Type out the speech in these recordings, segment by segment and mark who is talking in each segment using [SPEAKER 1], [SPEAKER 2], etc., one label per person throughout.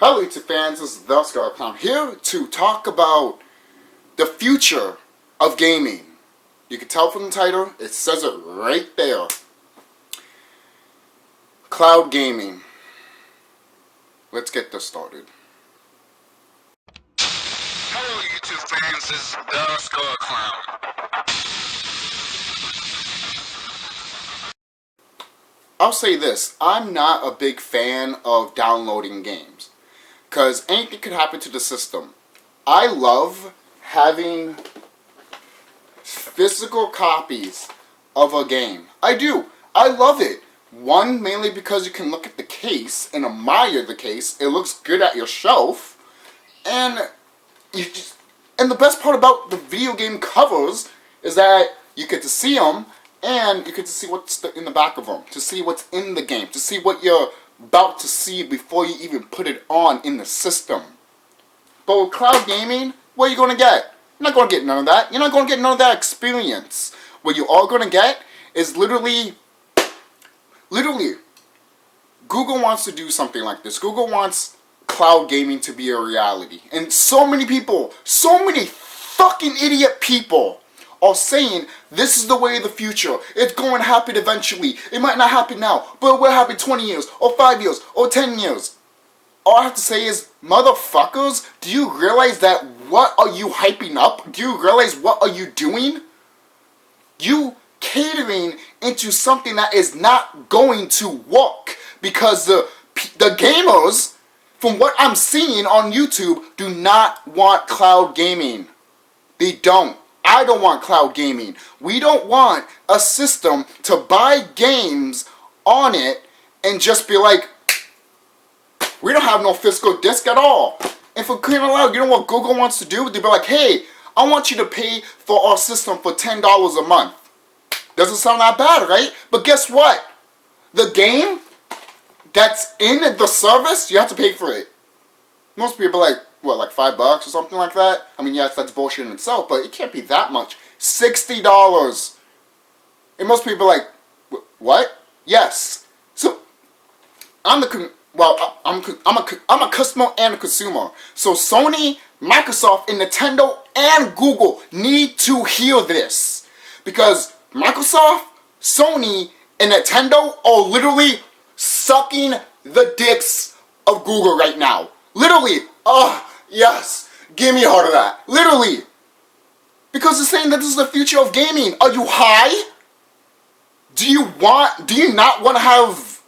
[SPEAKER 1] Hello YouTube fans, this is TheSkullKlown here to talk about the future of gaming. You can tell from the title, it says it right there. Cloud gaming. Let's get this started.
[SPEAKER 2] Hello YouTube fans, this is TheSkullKlown.
[SPEAKER 1] I'll say this, I'm not a big fan of downloading games, because anything could happen to the system. I love having physical copies of a game. I do. I love it. One, mainly because you can look at the case and admire the case. It looks good at your shelf. And the best part about the video game covers is that you get to see them and you get to see what's in the back of them, to see what's in the game, to see what you're about to see before you even put it on in the system. But with cloud gaming, what are you going to get? You're not going to get none of that. You're not going to get none of that experience. What you're all going to get is literally, Google wants to do something like this. Google wants cloud gaming to be a reality. And so many people, so many fucking idiot people are saying this is the way of the future. It's going to happen eventually. It might not happen now, but it will happen 20 years, or 5 years, or 10 years. All I have to say is, motherfuckers, do you realize that what are you hyping up? Do you realize what are you doing? You catering into something that is not going to work, because the gamers, from what I'm seeing on YouTube, do not want cloud gaming. They don't. I don't want cloud gaming. We don't want a system to buy games on it and just be like, we don't have no physical disc at all. And for crying out loud, you know what Google wants to do? They'll be like, hey, I want you to pay for our system for $10 a month. Doesn't sound that bad, right? But guess what? The game that's in the service, you have to pay for it. Most people are like, what, like $5 or something like that? I mean, yes, that's bullshit in itself, but it can't be that much. $60. And most people are like, what? Yes. So, I'm a customer and a consumer. So Sony, Microsoft, and Nintendo, and Google need to hear this. Because Microsoft, Sony, and Nintendo are literally sucking the dicks of Google right now. Literally. Oh, yes. Give me a heart of that. Literally. Because they're saying that this is the future of gaming. Are you high? Do you not want to have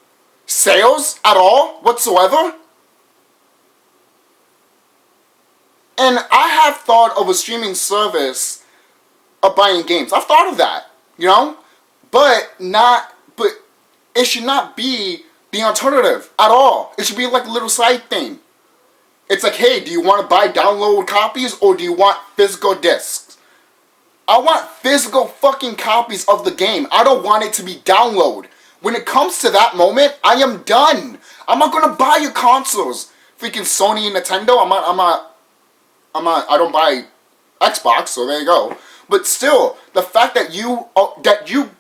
[SPEAKER 1] sales at all whatsoever? And I have thought of a streaming service of buying games. I've thought of that, you know? But it should not be the alternative at all. It should be like a little side thing. It's like, hey, do you want to buy download copies or do you want physical discs? I want physical fucking copies of the game. I don't want it to be download. When it comes to that moment, I am done. I'm not gonna buy your consoles. Freaking Sony and Nintendo. I don't buy Xbox, so there you go. But still, the fact that you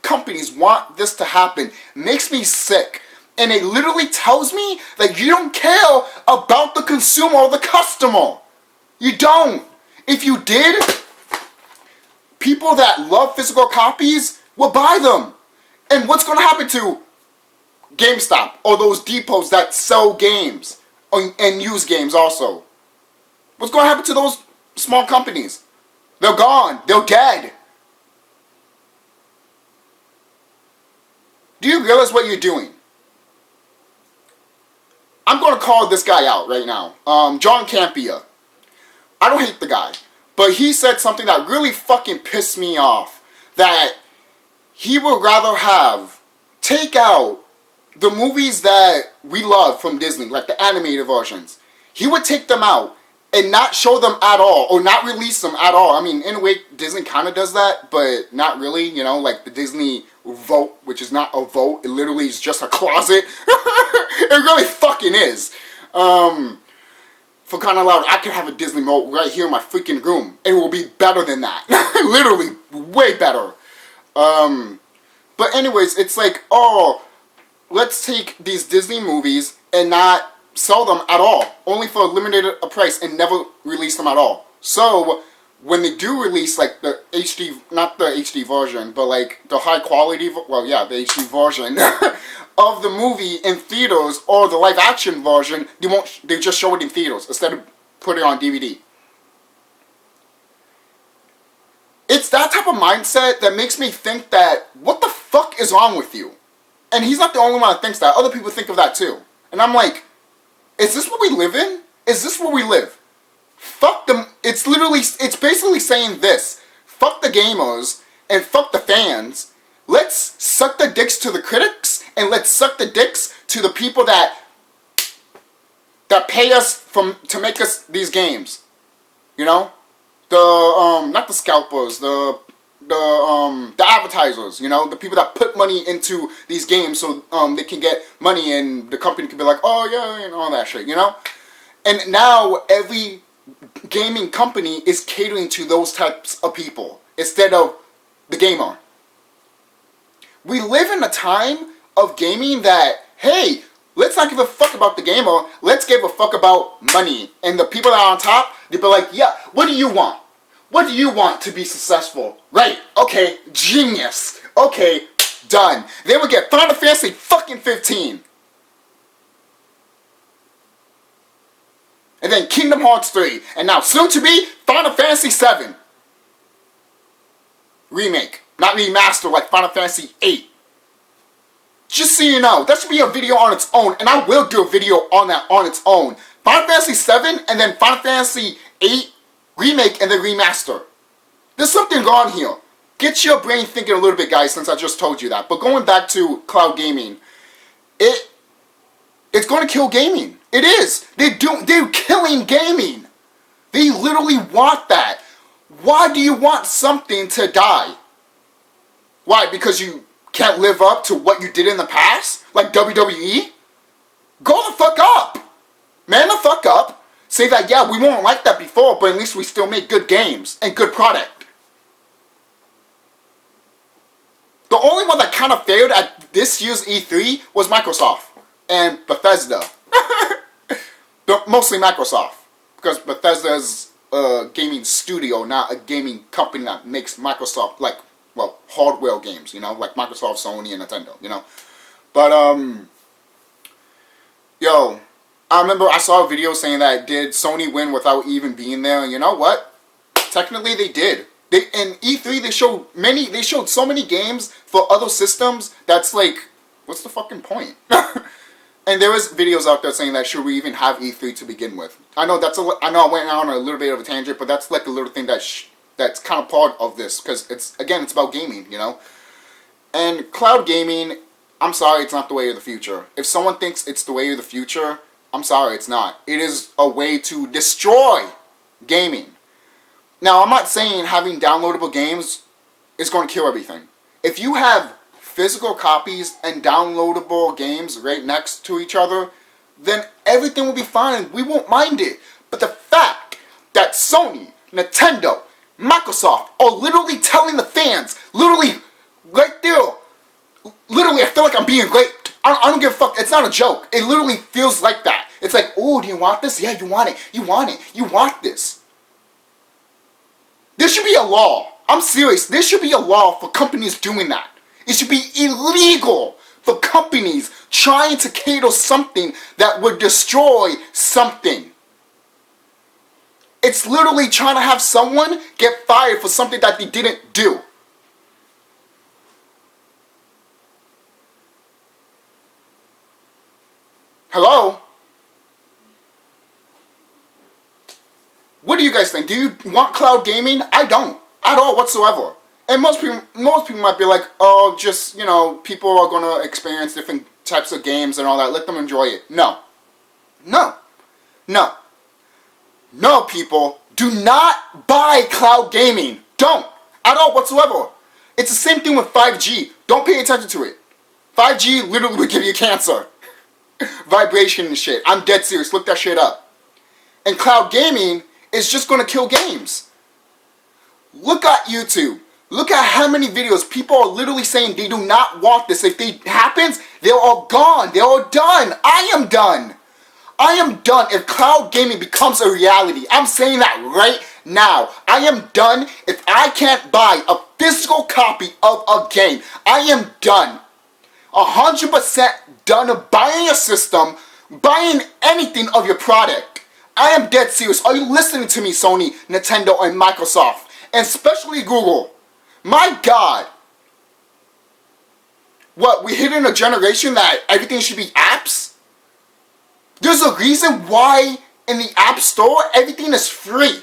[SPEAKER 1] companies want this to happen makes me sick. And it literally tells me that you don't care about the consumer or the customer. You don't. If you did, people that love physical copies will buy them. And what's going to happen to GameStop or those depots that sell games and use games also? What's going to happen to those small companies? They're gone. They're dead. Do you realize what you're doing? I'm going to call this guy out right now. John Campia. I don't hate the guy. But he said something that really fucking pissed me off. That he would rather take out the movies that we love from Disney, like the animated versions. He would take them out and not show them at all, or not release them at all. I mean, in a way, Disney kind of does that, but not really, you know, like the Disney vote, which is not a vote, it literally is just a closet. It really fucking is. For crying out loud, I could have a Disney remote right here in my freaking room. It will be better than that. Literally, way better. But anyways, it's like, oh, let's take these Disney movies and not sell them at all, only for a limited price, and never release them at all. So when they do release like the HD, not the HD version, but like the high quality, well yeah, the HD version of the movie in theaters, or the live action version, they just show it in theaters instead of putting it on DVD. It's that type of mindset that makes me think that, what the fuck is wrong with you? And he's not the only one that thinks that. Other people think of that too. And I'm like, is this what we live in? Is this where we live? Fuck them. It's basically saying this. Fuck the gamers and fuck the fans. Let's suck the dicks to the critics, and let's suck the dicks to the people that pay us to make us these games. You know? Not the scalpers, the advertisers, you know, the people that put money into these games so they can get money, and the company can be like, oh yeah, and all that shit, you know? And now every gaming company is catering to those types of people instead of the gamer. We live in a time of gaming that, hey, let's not give a fuck about the gamer, let's give a fuck about money. And the people that are on top, they'll be like, yeah, what do you want? What do you want to be successful? Right, okay, genius. Okay, done. They would get Final Fantasy fucking 15. And then Kingdom Hearts 3. And now soon to be Final Fantasy 7. Remake. Not remaster like Final Fantasy 8. Just so you know, that should be a video on its own. And I will do a video on that on its own. Final Fantasy 7 and then Final Fantasy 8 Remake and then remaster. There's something wrong here. Get your brain thinking a little bit, guys, since I just told you that. But going back to cloud gaming, it's going to kill gaming. It is. They're killing gaming. They literally want that. Why do you want something to die? Why? Because you can't live up to what you did in the past? Like WWE? Go the fuck up. Man the fuck up. Say that, yeah, we weren't like that before, but at least we still make good games and good product. The only one that kind of failed at this year's E3 was Microsoft and Bethesda. Mostly Microsoft, because Bethesda is a gaming studio, not a gaming company that makes Microsoft, like, well, hardware games, you know, like Microsoft, Sony, and Nintendo, you know. But, yo, I remember I saw a video saying that, did Sony win without even being there? And you know what? Technically, they did. In E3, they showed so many games for other systems that's like, what's the fucking point? And there was videos out there saying that, should we even have E3 to begin with? I know I went on a little bit of a tangent, but that's like a little thing that's kind of part of this, because it's about gaming, you know? And cloud gaming, I'm sorry, it's not the way of the future. If someone thinks it's the way of the future, I'm sorry, it's not. It is a way to destroy gaming. Now, I'm not saying having downloadable games is going to kill everything. If you have physical copies and downloadable games right next to each other, then everything will be fine. We won't mind it. But the fact that Sony, Nintendo, Microsoft are literally telling the fans, literally right there, literally, I feel like I'm being raped. I don't give a fuck. It's not a joke. It literally feels like that. It's like, oh, do you want this? Yeah, you want it. You want it. You want this. There should be a law. I'm serious. There should be a law for companies doing that. It should be illegal for companies trying to cater something that would destroy something. It's literally trying to have someone get fired for something that they didn't do. Hello? What do you guys think? Do you want cloud gaming? I don't. At all whatsoever. And most people might be like, oh, just, you know, people are going to experience different types of games and all that. Let them enjoy it. No. No. No. No, people. Do not buy cloud gaming. Don't. At all whatsoever. It's the same thing with 5G. Don't pay attention to it. 5G literally will give you cancer. Vibration and shit. I'm dead serious. Look that shit up. And cloud gaming is just going to kill games. Look at YouTube. Look at how many videos people are literally saying they do not want this. If it happens, they're all gone. They're all done. I am done. I am done if cloud gaming becomes a reality. I'm saying that right now. I am done if I can't buy a physical copy of a game. I am done. 100% done of buying a system, buying anything of your product. I am dead serious. Are you listening to me, Sony, Nintendo, and Microsoft? And especially Google. My God. What, we hit in a generation that everything should be apps? There's a reason why in the App Store everything is free.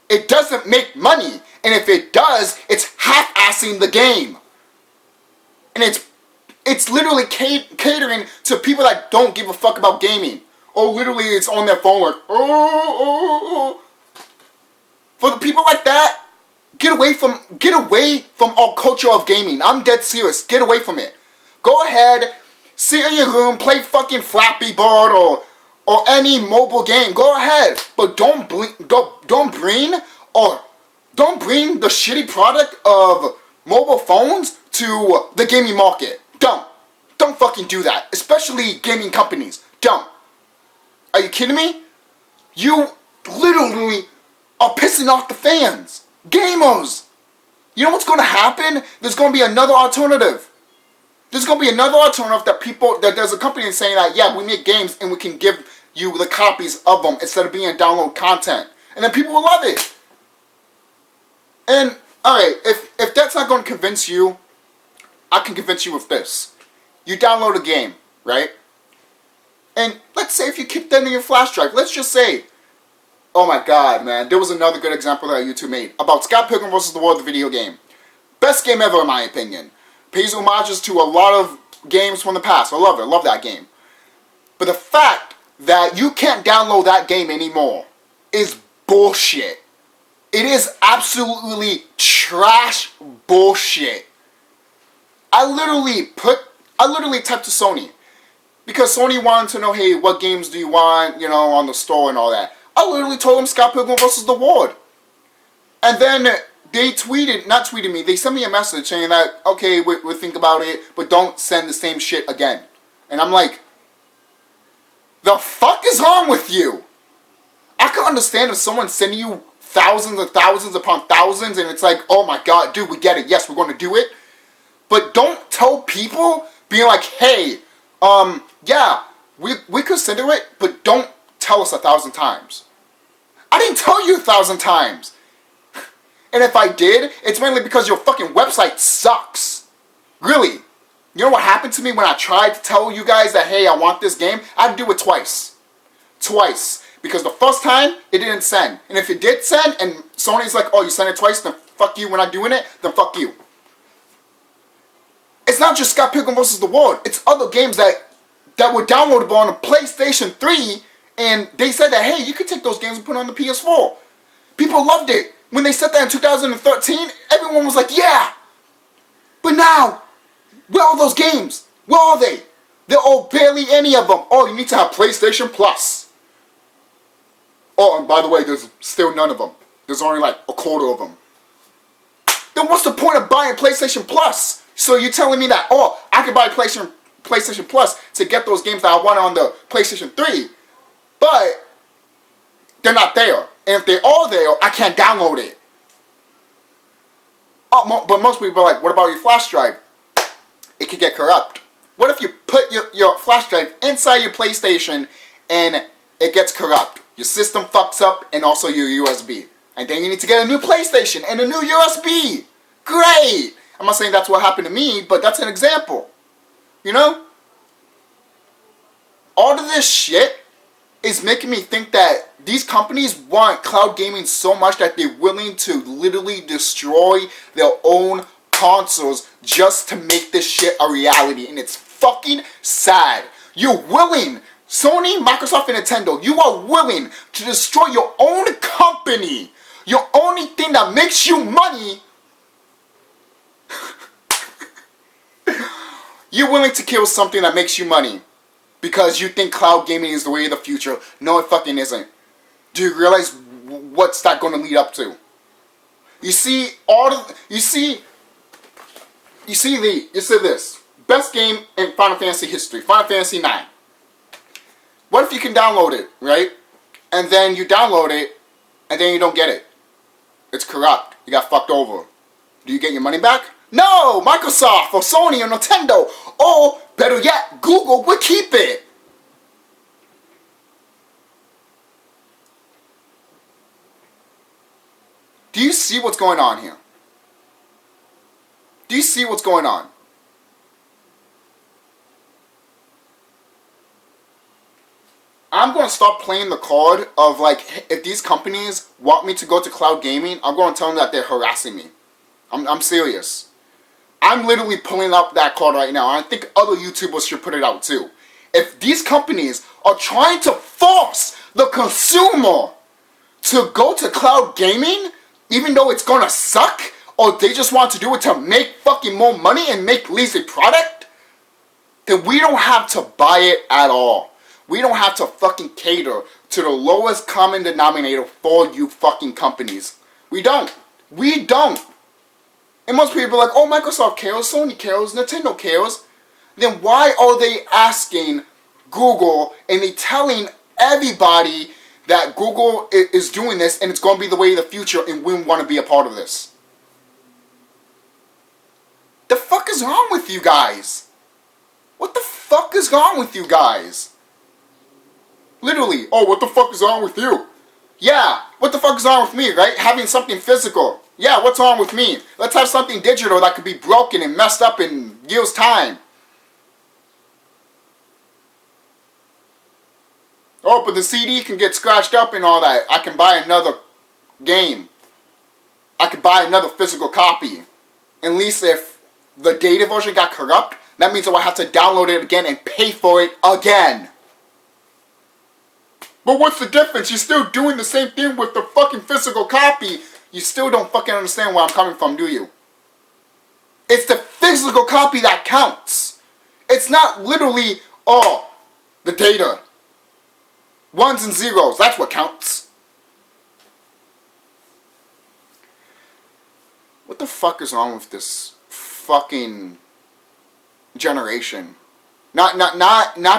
[SPEAKER 1] It doesn't make money. And if it does, it's half-assing the game. And it's literally catering to people that don't give a fuck about gaming. Or literally it's on their phone like, oh. For the people like that, get away from all culture of gaming. I'm dead serious. Get away from it. Go ahead, sit in your room, play fucking Flappy Bird or any mobile game. Go ahead, but don't bring the shitty product of mobile phones to the gaming market. Don't fucking do that. Especially gaming companies. Don't. Are you kidding me? You literally are pissing off the fans. Gamers. You know what's going to happen? There's going to be another alternative. There's going to be another alternative that there's a company saying that, yeah, we make games and we can give you the copies of them instead of being download content. And then people will love it. And, alright, if that's not going to convince you, I can convince you with this. You download a game, right? And let's say if you keep that in your flash drive, let's just say, oh my God, man, there was another good example that YouTube made about Scott Pilgrim vs. the World, the video game. Best game ever, in my opinion. Pays homages to a lot of games from the past. I love that game. But the fact that you can't download that game anymore is bullshit. It is absolutely trash bullshit. I literally typed to Sony. Because Sony wanted to know, hey, what games do you want, you know, on the store and all that. I literally told them Scott Pilgrim vs. the World. And then they not tweeted me, they sent me a message saying that, okay, we'll think about it, but don't send the same shit again. And I'm like, the fuck is wrong with you? I can understand if someone's sending you thousands and thousands upon thousands and it's like, oh my God, dude, we get it. Yes, we're going to do it. But don't tell people, being like, hey, yeah, we consider it, but don't tell us 1,000 times. I didn't tell you 1,000 times. And if I did, it's mainly because your fucking website sucks. Really. You know what happened to me when I tried to tell you guys that, hey, I want this game? I had to do it twice. Twice. Because the first time, it didn't send. And if it did send, and Sony's like, oh, you sent it twice, then fuck you, we're not doing it, then fuck you. It's not just Scott Pilgrim vs. the World. It's other games that were downloadable on the PlayStation 3, and they said that, hey, you could take those games and put it on the PS4. People loved it. When they said that in 2013, everyone was like, yeah. But now, where are those games? Where are they? There are barely any of them. Oh, you need to have PlayStation Plus. Oh, and by the way, there's still none of them. There's only like a quarter of them. Then what's the point of buying PlayStation Plus? So you're telling me that, oh, I could buy PlayStation Plus to get those games that I want on the PlayStation 3, but they're not there. And if they are there, I can't download it. Oh, but most people are like, what about your flash drive? It could get corrupt. What if you put your flash drive inside your PlayStation and it gets corrupt? Your system fucks up and also your USB. And then you need to get a new PlayStation and a new USB. Great! I'm not saying that's what happened to me, but that's an example. You know? All of this shit is making me think that these companies want cloud gaming so much that they're willing to literally destroy their own consoles just to make this shit a reality. And it's fucking sad. You're willing, Sony, Microsoft, and Nintendo, you are willing to destroy your own company, your only thing that makes you money. You're willing to kill something that makes you money because you think cloud gaming is the way of the future. No, it fucking isn't. Do you realize what's that going to lead up to? You see this best game in Final Fantasy history, Final Fantasy 9. What if you can download it, right? And then you download it, and then you don't get it. It's corrupt. You got fucked over. Do you get your money back? No! Microsoft or Sony or Nintendo, or better yet, Google would keep it. Do you see what's going on here? Do you see what's going on? I'm going to start playing the card of, like, if these companies want me to go to cloud gaming, I'm going to tell them that they're harassing me. I'm serious. I'm literally pulling up that card right now. I think other YouTubers should put it out too. If these companies are trying to force the consumer to go to cloud gaming, even though it's going to suck, or they just want to do it to make fucking more money and make lazy product, then we don't have to buy it at all. We don't have to fucking cater to the lowest common denominator for you fucking companies. We don't. We don't. And most people are like, oh, Microsoft cares, Sony cares, Nintendo cares. Then why are they asking Google and they telling everybody that Google is doing this and it's going to be the way of the future and we want to be a part of this? The fuck is wrong with you guys? What the fuck is wrong with you guys? Literally, oh, what the fuck is wrong with you? Yeah, what the fuck is wrong with me, right? Having something physical. Yeah, what's wrong with me? Let's have something digital that could be broken and messed up in years' time. Oh, but the CD can get scratched up and all that. I can buy another game. I could buy another physical copy. At least if the data version got corrupt, that means I would have to download it again and pay for it again. But what's the difference? You're still doing the same thing with the fucking physical copy. You still don't fucking understand where I'm coming from, do you? It's the physical copy that counts. It's not literally, oh, the data. Ones and zeros, that's what counts. What the fuck is wrong with this fucking generation? Not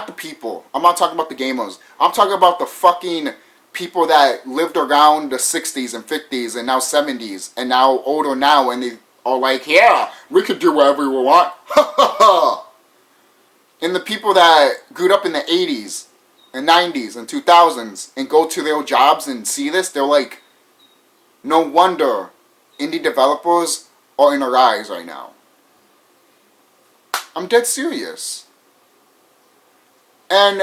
[SPEAKER 1] the people. I'm not talking about the gamers. I'm talking about the fucking people that lived around the 60s and 50s and now 70s and now older now and they are like, yeah, we could do whatever we want. And the people that grew up in the 80s and 90s and 2000s and go to their jobs and see this, they're like, no wonder indie developers are in a rise right now. I'm dead serious. And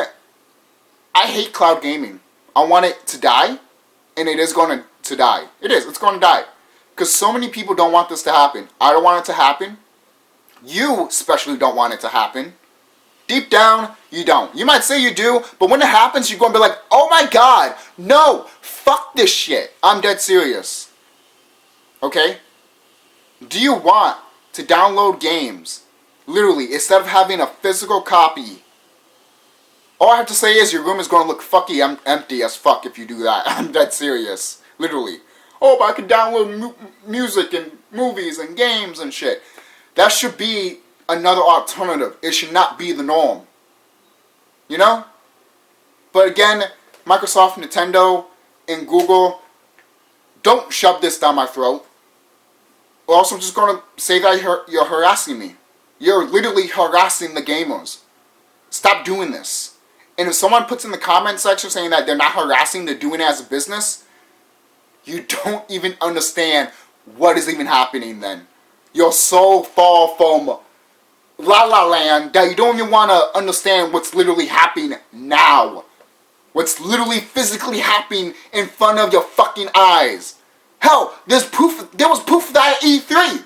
[SPEAKER 1] I hate cloud gaming. I want it to die, and it is going to die. It is. It's going to die. Because so many people don't want this to happen. I don't want it to happen. You especially don't want it to happen. Deep down, you don't. You might say you do, but when it happens, you're going to be like, oh my god, no, fuck this shit. I'm dead serious. Okay? Do you want to download games, literally, instead of having a physical copy? All I have to say is your room is going to look fucky empty as fuck if you do that. I'm dead serious. Literally. Oh, but I can download music and movies and games and shit. That should be another alternative. It should not be the norm. You know? But again, Microsoft, Nintendo, and Google, don't shove this down my throat. Or else I'm just going to say that you're harassing me. You're literally harassing the gamers. Stop doing this. And if someone puts in the comment section saying that they're not harassing, they're doing it as a business, you don't even understand what is even happening then. You're so far from La La Land that you don't even want to understand what's literally happening now. What's literally physically happening in front of your fucking eyes. Hell, there was proof of that at E3.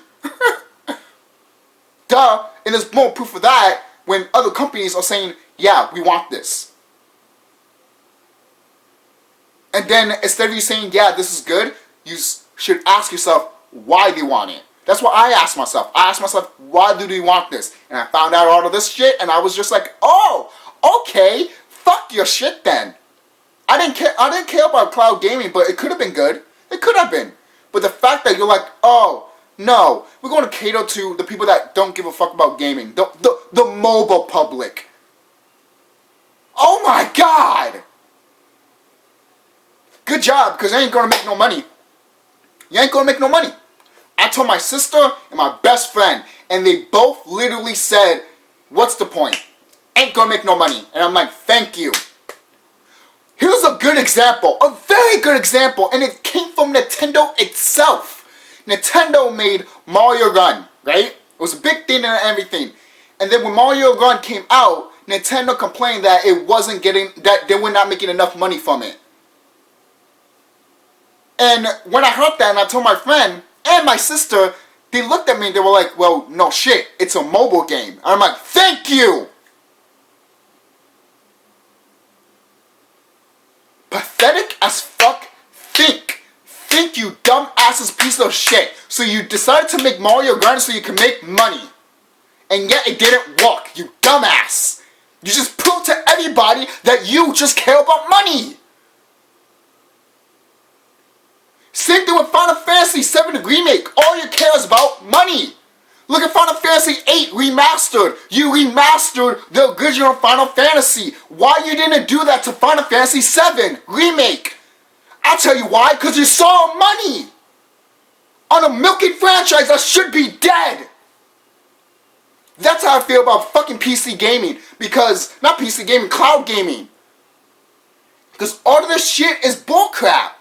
[SPEAKER 1] Duh, and there's more proof of that when other companies are saying, yeah, we want this. And then instead of you saying, yeah, this is good, you should ask yourself why they want it. That's what I asked myself. I asked myself, why do they want this? And I found out all of this shit, and I was just like, oh, okay, fuck your shit then. I didn't care about cloud gaming, but it could have been good. It could have been. But the fact that you're like, oh, no, we're going to cater to the people that don't give a fuck about gaming. The mobile public. Oh my God! Good job, because you ain't gonna make no money. You ain't gonna make no money. I told my sister and my best friend, and they both literally said, what's the point? Ain't gonna make no money. And I'm like, thank you. Here's a good example, a very good example, and it came from Nintendo itself. Nintendo made Mario Run, right? It was a big thing and everything. And then when Mario Run came out, Nintendo complained that that they were not making enough money from it. And when I heard that and I told my friend and my sister, they looked at me and they were like, well, no shit, it's a mobile game. And I'm like, thank you! Pathetic as fuck. Think, you dumb asses piece of shit. So you decided to make Mario Run so you can make money. And yet it didn't work, you dumbass. You just proved to everybody that you just care about money. Same thing with Final Fantasy VII Remake. All you care is about money. Look at Final Fantasy VIII Remastered. You remastered the original Final Fantasy. Why you didn't do that to Final Fantasy VII Remake? I'll tell you why. Because you saw money on a milking franchise that should be dead. That's how I feel about fucking PC gaming. Because, not PC gaming, cloud gaming. Because all of this shit is bullcrap.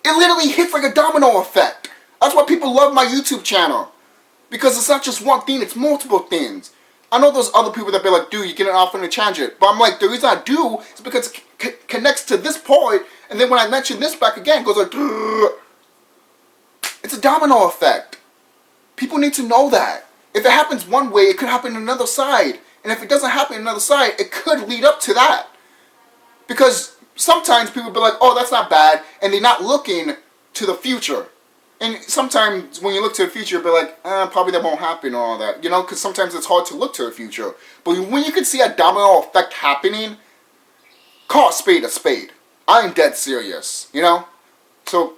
[SPEAKER 1] It literally hits like a domino effect. That's why people love my YouTube channel. Because it's not just one thing, it's multiple things. I know there's other people that be like, dude, you're getting off on a tangent. But I'm like, the reason I do is because it connects to this point. And then when I mention this back again, it goes like, Grr. It's a domino effect. People need to know that. If it happens one way, it could happen on another side. And if it doesn't happen on another side, it could lead up to that. Because sometimes people be like, oh, that's not bad. And they're not looking to the future. And sometimes when you look to the future, you'll be like, probably that won't happen or all that. You know, because sometimes it's hard to look to the future. But when you can see a domino effect happening, call a spade a spade. I'm dead serious, you know? So,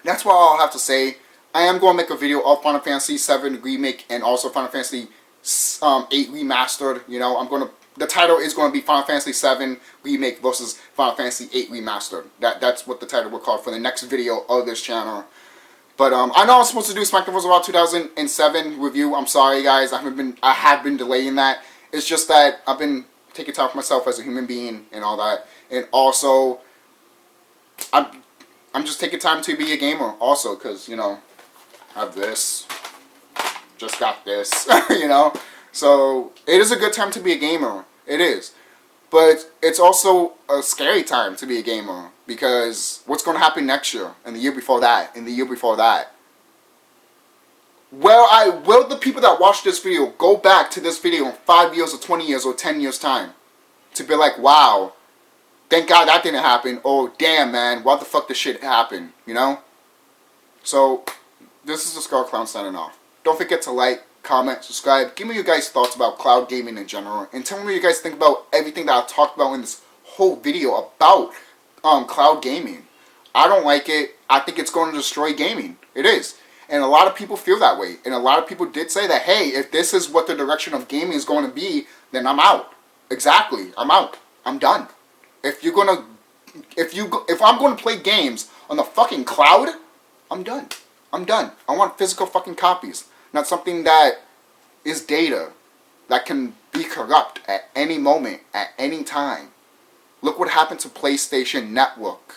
[SPEAKER 1] that's what I'll have to say. I am going to make a video of Final Fantasy VII Remake and also Final Fantasy VIII Remastered. You know, the title is going to be Final Fantasy VII Remake versus Final Fantasy VIII Remastered. That's what the title will call for the next video of this channel. But I know I was supposed to do SmackDown vs. Raw 2007 review. I'm sorry, guys. I have been delaying that. It's just that I've been taking time for myself as a human being and all that. And also, I'm just taking time to be a gamer. Also, because you know, I have this. Just got this. You know. So it is a good time to be a gamer. It is. But it's also a scary time to be a gamer. Because what's going to happen next year? And the year before that? And the year before that? Will the people that watch this video go back to this video in 5 years or 20 years or 10 years time? To be like, wow, thank God that didn't happen. Oh, damn, man, what the fuck this shit happened? You know? So, this is the TheSkullKlown signing off. Don't forget to like, comment, subscribe. Give me your guys' thoughts about cloud gaming in general. And tell me what you guys think about everything that I talked about in this whole video about cloud gaming. I don't like it. I think it's going to destroy gaming. It is. And a lot of people feel that way. And a lot of people did say that, hey, if this is what the direction of gaming is going to be, then I'm out. Exactly. I'm out. I'm done. If I'm going to play games on the fucking cloud, I'm done. I'm done. I want physical fucking copies. Not something that is data that can be corrupt at any moment, at any time. Look what happened to PlayStation Network.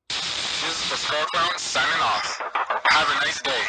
[SPEAKER 2] This is TheSkullKlown signing off. Have a nice day.